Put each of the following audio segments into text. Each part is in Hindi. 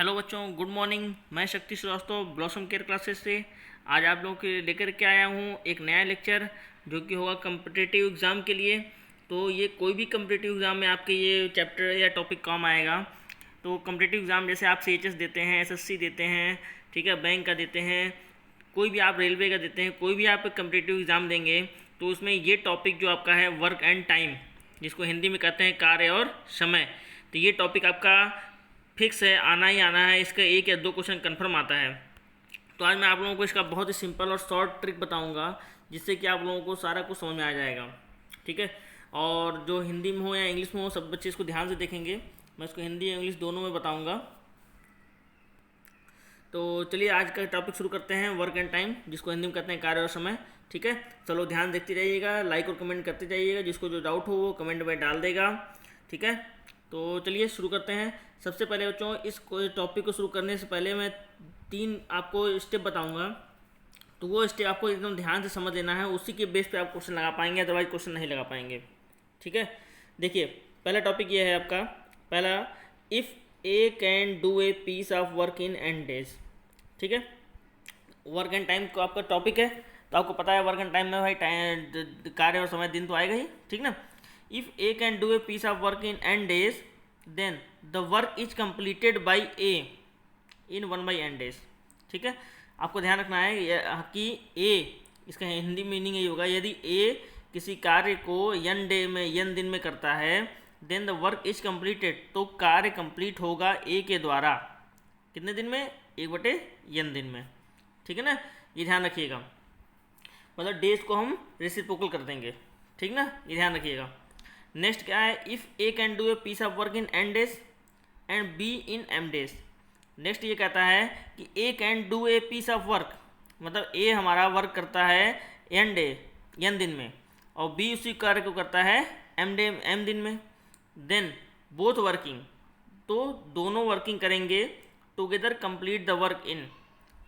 हेलो बच्चों, गुड मॉर्निंग। मैं शक्ति श्रीवास्तव ब्लॉसम केयर क्लासेस से आज आप लोगों के लेकर के आया हूँ एक नया लेक्चर जो कि होगा कम्पिटिटिव एग्ज़ाम के लिए। तो ये कोई भी कम्पिटिटिव एग्ज़ाम में आपके ये चैप्टर या टॉपिक काम आएगा। तो कम्पिटिटिव एग्ज़ाम जैसे आप CHS देते हैं, SSC देते हैं, ठीक है, बैंक का देते हैं, कोई भी आप रेलवे का देते हैं, कोई भी आप कम्पिटिटिव एग्ज़ाम देंगे तो उसमें ये टॉपिक जो आपका है वर्क एंड टाइम, जिसको हिंदी में कहते हैं कार्य और समय, तो ये टॉपिक आपका फिक्स है, आना ही आना है। इसका एक या दो क्वेश्चन कन्फर्म आता है। तो आज मैं आप लोगों को इसका बहुत ही सिंपल और शॉर्ट ट्रिक बताऊंगा जिससे कि आप लोगों को सारा कुछ समझ में आ जाएगा, ठीक है। और जो हिंदी में हो या इंग्लिश में हो, सब बच्चे इसको ध्यान से देखेंगे। मैं इसको हिंदी और इंग्लिश दोनों में बताऊंगा। तो चलिए आज का टॉपिक शुरू करते हैं, वर्क एंड टाइम, जिसको हिंदी में कहते हैं कार्य और समय, ठीक है। चलो ध्यान देखते रहिएगा, लाइक और कमेंट करते जाइएगा। जिसको जो डाउट हो वो कमेंट में डाल देगा, ठीक है। तो चलिए शुरू करते हैं। सबसे पहले बच्चों, इस टॉपिक को शुरू करने से पहले मैं 3 आपको स्टेप बताऊंगा। तो वो स्टेप आपको एकदम ध्यान से समझ लेना है, उसी के बेस पे आप क्वेश्चन लगा पाएंगे, अदरवाइज क्वेश्चन नहीं लगा पाएंगे, ठीक है। देखिए पहला टॉपिक ये है आपका, पहला, if A can do a piece of work in n days, ठीक है। वर्क एंड टाइम को आपका टॉपिक है, तो आपको पता है वर्क एंड टाइम में भाई टाइम, कार्य और समय, दिन तो आएगा ही, ठीक ना। If A can do a piece of work in n days then the work is completed by A in 1/n days, ठीक है। आपको ध्यान रखना है कि ए, इसका हिंदी मीनिंग यही होगा, यदि ए किसी कार्य को n डे में, n दिन में करता है, then the work is completed, तो कार्य कंप्लीट होगा ए के द्वारा कितने दिन में, 1/n दिन में, ठीक है ना। ये ध्यान रखिएगा, मतलब डेज को हम रेसिप्रोकल कर देंगे, ठीक ना, ये ध्यान रखिएगा। नेक्स्ट क्या है, if A can do a piece of work in n days and B in m days. Next ये कहता है कि A can do a piece of work, मतलब ए हमारा वर्क करता है n दिन में, और बी उसी कार्य को करता है m दिन में। देन बोथ वर्किंग, तो दोनों वर्किंग करेंगे together complete the work in,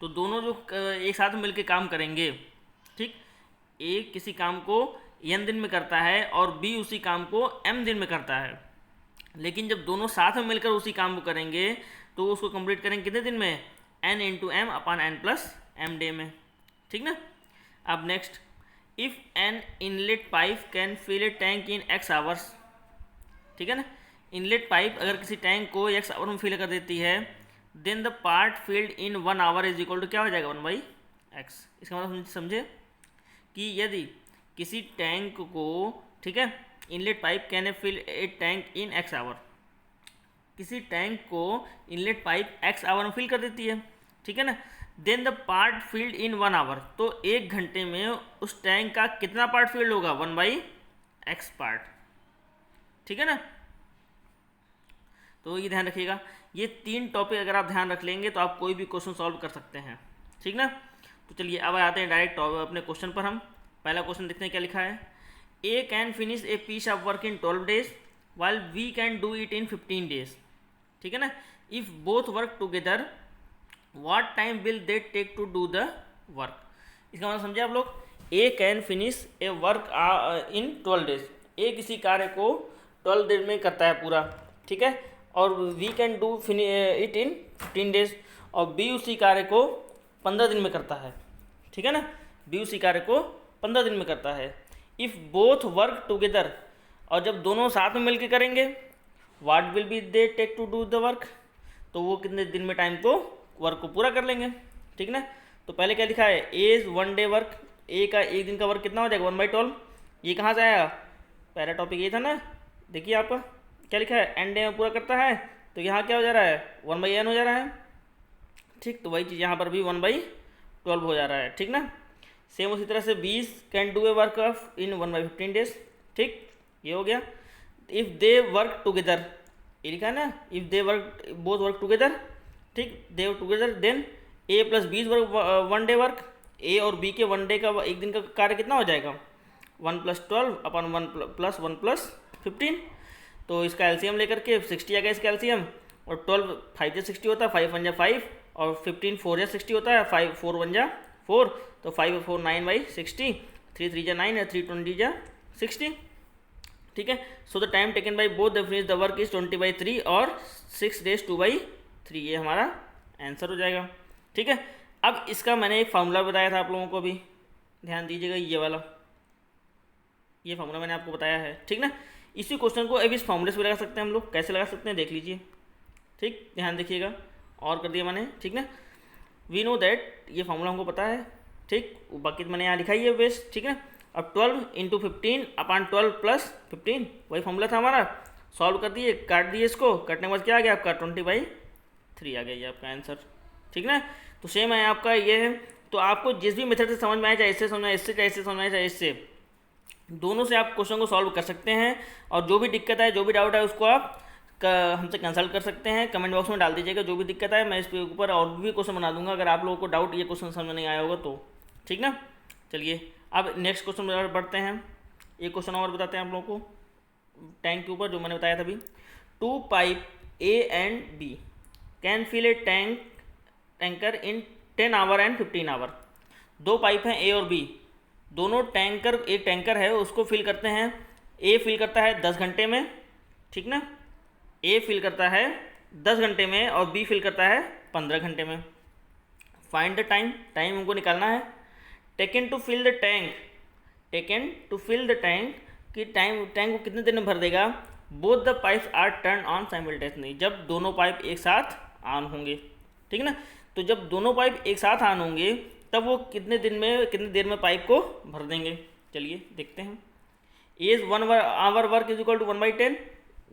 तो दोनों जो एक साथ मिलकर काम करेंगे, ठीक। ए किसी काम को n दिन में करता है और बी उसी काम को m दिन में करता है, लेकिन जब दोनों साथ में मिलकर उसी काम को करेंगे तो उसको कंप्लीट करेंगे कितने दिन में, n into m upon n plus m day में, ठीक ना। अब next, if an inlet pipe can fill a tank in x hours, ठीक है ना। इनलेट पाइप अगर किसी टैंक को x आवर में फिल कर देती है, then the part filled in 1 hour is equal to क्या हो जाएगा, 1/x। इसका मतलब समझे कि यदि किसी टैंक को, ठीक है, inlet pipe can fill a tank in x hour, किसी टैंक को इनलेट पाइप x आवर में फिल कर देती है, ठीक है ना। Then the part filled in 1 hour, तो 1 घंटे में उस टैंक का कितना पार्ट फील्ड होगा, 1/x पार्ट, ठीक है ना। तो ये ध्यान रखिएगा, ये 3 टॉपिक अगर आप ध्यान रख लेंगे तो आप कोई भी क्वेश्चन सॉल्व कर सकते हैं, ठीक ना। तो चलिए अब आते हैं डायरेक्ट अपने क्वेश्चन पर। हम पहला क्वेश्चन देखते हैं क्या लिखा है। A can finish a piece of work in 12 days while we can do it in 15 days, ठीक है ना। If both work together what time will they take to do the work. इसका मतलब समझे आप लोग, A can finish a work in 12 days, A किसी कार्य को 12 दिन में करता है पूरा, ठीक है, और we can do it in 15 days, और बी उसी कार्य को 15 दिन में करता है, ठीक है ना। बी उसी कार्य को 15 दिन में करता है। इफ़ बोथ वर्क टुगेदर, और जब दोनों साथ में मिलकर करेंगे, what will be they take to do the work, तो वो कितने दिन में टाइम को, वर्क को पूरा कर लेंगे, ठीक ना। तो पहले क्या लिखा है, ए इज 1 डे वर्क, ए का एक दिन का वर्क कितना हो जाएगा, 1/12। ये कहाँ से आया, पहला टॉपिक ये था ना, देखिए आपका क्या लिखा है, एन डे में पूरा करता है, तो यहाँ क्या हो जा रहा है, 1/n हो जा रहा है, ठीक। तो वही चीज़ यहाँ पर भी 1/12 हो जा रहा है, ठीक ना। सेम उसी तरह से 20 can do A work of in 1/15 days, ठीक, ये हो गया। इफ़ दे वर्क टुगेदर, ये लिखा है ना, if they work both work together, ठीक, they together, then A plus B work 1 day work, A और बी के 1 डे का, एक दिन का कार्य कितना हो जाएगा, 1 + 12 अपॉन 1 + 1 + 15। तो इसका एलसीएम लेकर के 60 आ गया इसका एलसीएम, और 12 5 जा 60 होता है, 5 1 जा 5, और 15 4 जा 60 होता है, 5 4 1 जा 4, तो 5 4 9/60, 3 3 जा 9 है, 3 20 जा 60, ठीक है। So the time taken by both the finish the work is 20/3 और 6 days 2/12, 3 ये हमारा आंसर हो जाएगा। ठीक है, अब इसका मैंने एक फार्मूला बताया था आप लोगों को, भी ध्यान दीजिएगा, ये वाला, ये फार्मूला मैंने आपको बताया है। ठीक ना, इसी क्वेश्चन को अब इस फार्मूले से भी लगा सकते हैं हम लोग। कैसे लगा सकते हैं देख लीजिए। ठीक, ध्यान देखिएगा, और कर दिया मैंने। ठीक ना, वी नो दैट, ये फार्मूला हमको पता है। ठीक, बाकी मैंने यहाँ लिखा ही है बेस। ठीक है, अब 12 इंटू 15 अपान 12 प्लस 15, वही फार्मूला था हमारा। सॉल्व कर दिए, काट दिए, इसको काटने के बाद क्या आ गया आपका 20/3 आ गया ये आपका आंसर। ठीक ना, तो सेम है आपका ये है। तो आपको जिस भी मेथड से समझ में आए, चाहे इससे समझ में आए, इससे, चाहे इससे समझ में आए, चाहे इससे, दोनों से आप क्वेश्चन को सॉल्व कर सकते हैं। और जो भी दिक्कत है, जो भी डाउट है, उसको आप हमसे कंसल्ट कर सकते हैं। कमेंट बॉक्स में डाल दीजिएगा जो भी दिक्कत है, मैं इस ऊपर और भी क्वेश्चन बना दूंगा अगर आप लोगों को डाउट ये क्वेश्चन समझ में नहीं आया होगा तो। ठीक ना, चलिए अब नेक्स्ट क्वेश्चन बढ़ते हैं। एक क्वेश्चन और बताते हैं आप लोगों को टैंक के ऊपर, जो मैंने बताया था अभी। 2 pipe A and B can fill a tanker in 10 hour and 15 hour. 2 pipe हैं ए और बी, दोनों टैंकर, एक टैंकर है उसको फिल करते हैं। ए फिल करता है 10 घंटे में। ठीक ना, ए फिल करता है 10 घंटे में और बी फिल करता है 15 घंटे में। फाइंड द टाइम, टाइम हमको निकालना है। Taken to fill the tank, taken to fill the tank, कि टैंक को कितने देर में भर देगा। Both the pipes are turn on simultaneously, जब दोनों पाइप एक साथ ऑन होंगे। ठीक ना, तो जब दोनों पाइप एक साथ ऑन होंगे तब वो कितने देर में पाइप को भर देंगे। चलिए देखते हैं। As 1 hour work is equal to 1/10,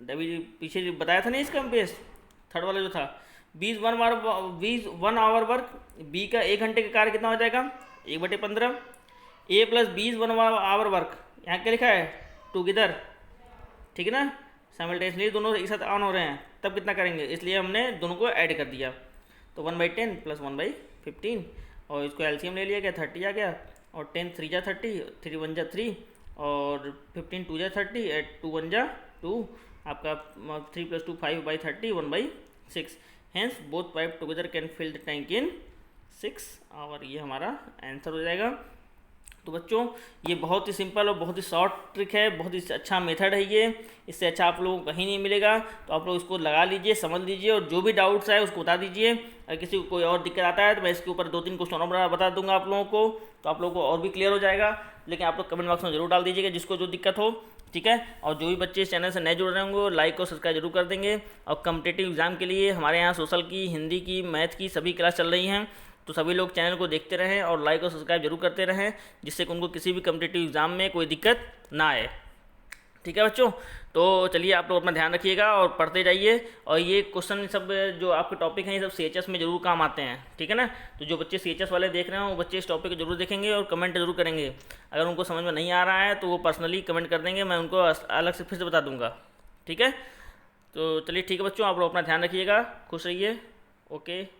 अभी पीछे बताया था नहीं इसका बेस, थर्ड वाला जो था। 20 1 आवर वर्क, बी का 1 घंटे का कार्य कितना हो जाएगा 1/15। ए प्लस 20 1 आवर वर्क, यहाँ क्या लिखा है टुगेदर। ठीक है ना, साइमल्टेनियसली दोनों एक साथ ऑन हो रहे हैं, तब कितना करेंगे, इसलिए हमने दोनों को ऐड कर दिया। तो 1/10 प्लस 1/15, और इसको एलसीएम ले लिया गया, 30 आ गया। और 10 3 जा 30, 3 1 जा 3, और 15 2 जा 30, 2 1 जा 2, आपका 3 + 2 5/30, 1/6। Hence both pipe together can fill the tank in 6 hour, ये हमारा आंसर हो जाएगा। तो बच्चों ये बहुत ही सिंपल और बहुत ही शॉर्ट ट्रिक है, बहुत ही अच्छा मेथड है ये, इससे अच्छा आप लोगों को कहीं नहीं मिलेगा। तो आप लोग इसको लगा लीजिए, समझ लीजिए, और जो भी डाउट्स है उसको बता दीजिए। अगर किसी को कोई और दिक्कत आता है तो मैं इसके ऊपर 2-3 क्वेश्चन और बता दूंगा आप लोगों को, तो आप लोगों को और भी क्लियर हो जाएगा। लेकिन आप लोग कमेंट बॉक्स में जरूर डाल दीजिएगा जिसको जो दिक्कत हो। ठीक है, और जो भी बच्चे इस चैनल से नए जुड़ रहे होंगे लाइक और सब्सक्राइब जरूर कर देंगे। और कॉम्पिटिटिव एग्जाम के लिए हमारे यहाँ सोशल की, हिंदी की, मैथ की सभी क्लास चल रही हैं, तो सभी लोग चैनल को देखते रहें और लाइक और सब्सक्राइब जरूर करते रहें, जिससे कि उनको किसी भी कॉम्पिटिटिव एग्जाम में कोई दिक्कत ना आए। ठीक है बच्चों, तो चलिए आप लोग अपना ध्यान रखिएगा और पढ़ते जाइए। और ये क्वेश्चन सब जो आपके टॉपिक हैं ये सब CHS में जरूर काम आते हैं। ठीक है ना, तो जो बच्चे CHS वाले देख रहे हैं वो बच्चे इस टॉपिक को जरूर देखेंगे और कमेंट जरूर करेंगे। अगर उनको समझ में नहीं आ रहा है तो वो पर्सनली कमेंट कर देंगे, मैं उनको अलग से फिर से बता दूंगा। ठीक है, तो चलिए ठीक है बच्चों, आप लोग अपना ध्यान रखिएगा, खुश रहिए। ओके।